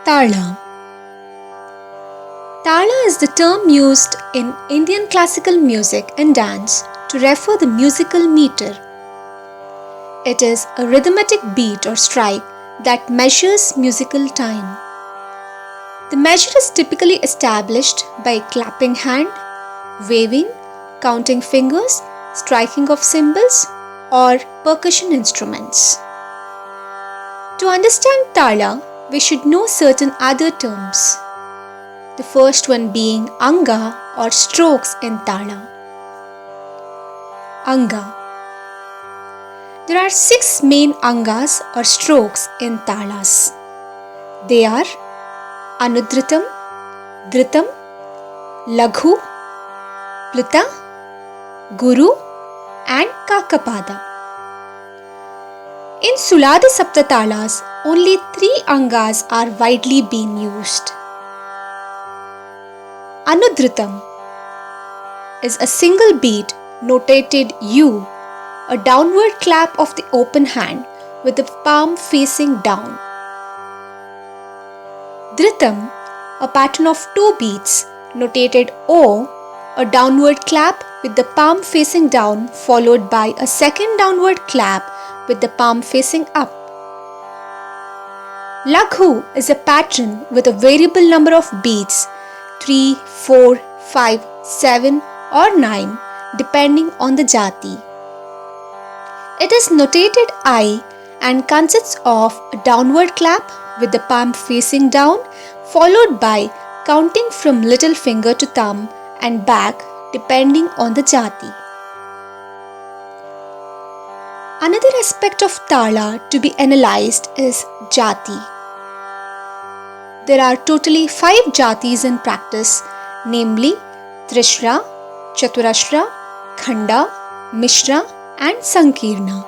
Tala. Tala is the term used in Indian classical music and dance to refer the musical meter. It is a rhythmic beat or strike that measures musical time. The measure is typically established by clapping hand, waving, counting fingers, striking of cymbals, or percussion instruments. To understand Tala, we should know certain other terms. The first one being Anga or strokes in Tala. Anga. There are 6 main Angas or strokes in Talas. They are Anudritam, Dhritam, Laghu, Pluta, Guru and Kakapada. In Suladi Saptatalas, only 3 Angas are widely being used. Anudritam is a single beat notated U, a downward clap of the open hand with the palm facing down. Dhritam, a pattern of 2 beats notated O, a downward clap with the palm facing down followed by a second downward clap with the palm facing up. Laghu is a pattern with a variable number of beats 3, 4, 5, 7 or 9 depending on the jati. It is notated I and consists of a downward clap with the palm facing down followed by counting from little finger to thumb and back depending on the jati. Another aspect of Tala to be analyzed is jati. There are totally 5 jatis in practice, namely Trishra, Chaturashra, Khanda, Mishra and Sankirna.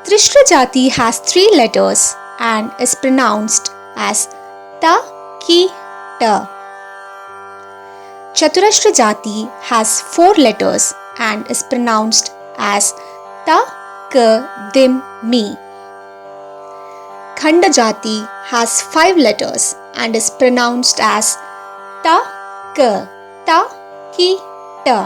Trishra jati has 3 letters and is pronounced as Ta, Ki, Ta. Chaturashra jati has 4 letters and is pronounced as Ta, Ka, Dim, Mi. Khanda jati has 5 letters and is pronounced as Ta, Ka, Ta, Ki, Ta.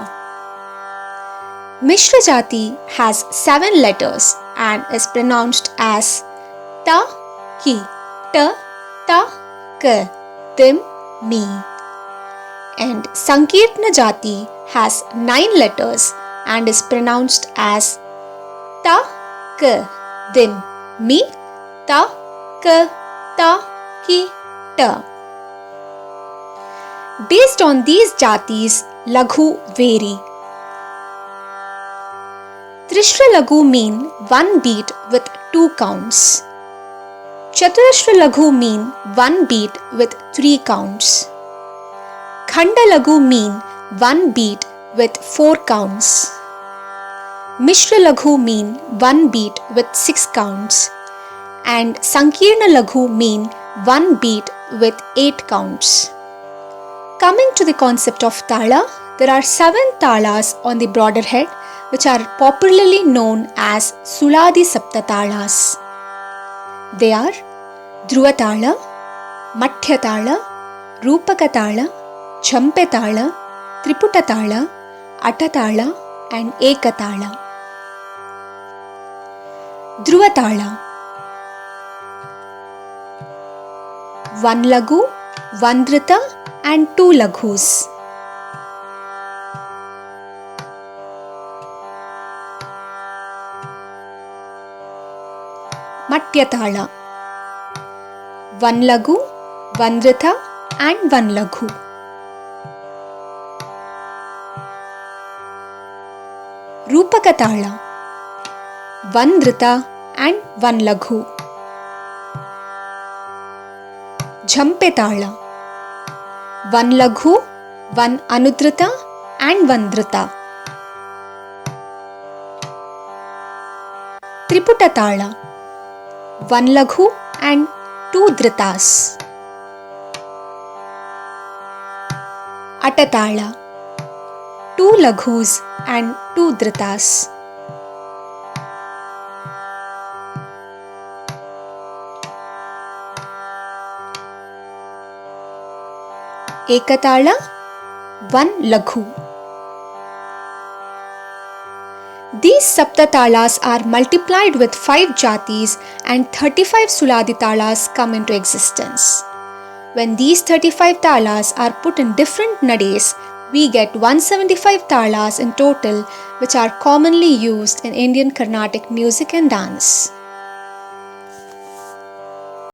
Mishra jati has 7 letters and is pronounced as Ta, Ki, Ta, Ta, Ka, Dim, Mi. And Sankirtna jati has 9 letters and is pronounced as Ta, Ka, Dim, Mi, Ta, Ka, Ta, Ki, Ta. Based on these jatis, Laghu vary. Trishra Laghu mean 1 beat with 2 counts. Chaturashra Laghu mean 1 beat with 3 counts. Khanda Laghu mean 1 beat with 4 counts. Mishra Laghu mean 1 beat with 6 counts. And Sankirna Laghu mean 1 beat with 8 counts. Coming to the concept of Tala, there are 7 Talas on the broader head which are popularly known as Suladi Saptatalas. They are Dhruva Tala, Madhya Tala, Rupaka Tala, Champe Tala, Triputa Tala, Atta Tala and Eka Tala. Dhruva Tala. 1 Laghu, 1 Dhrita and 2 Laghus. Madhya Tala. 1 Laghu, 1 Dhrita and 1 Laghu. Rupaka Tala. 1 Dhrita and 1 Laghu. Champe Tala. 1 Laghu, 1 Anudhrita and 1 Dhrita. Triputa Tala. 1 Laghu and 2 Dhritas. Atta Tala. 2 Laghus and 2 Dhritas. Ekatala, 1 Laghu. These Saptatalas are multiplied with 5 jatis and 35 Suladitalas come into existence. When these 35 talas are put in different nades, we get 175 talas in total, which are commonly used in Indian Carnatic music and dance.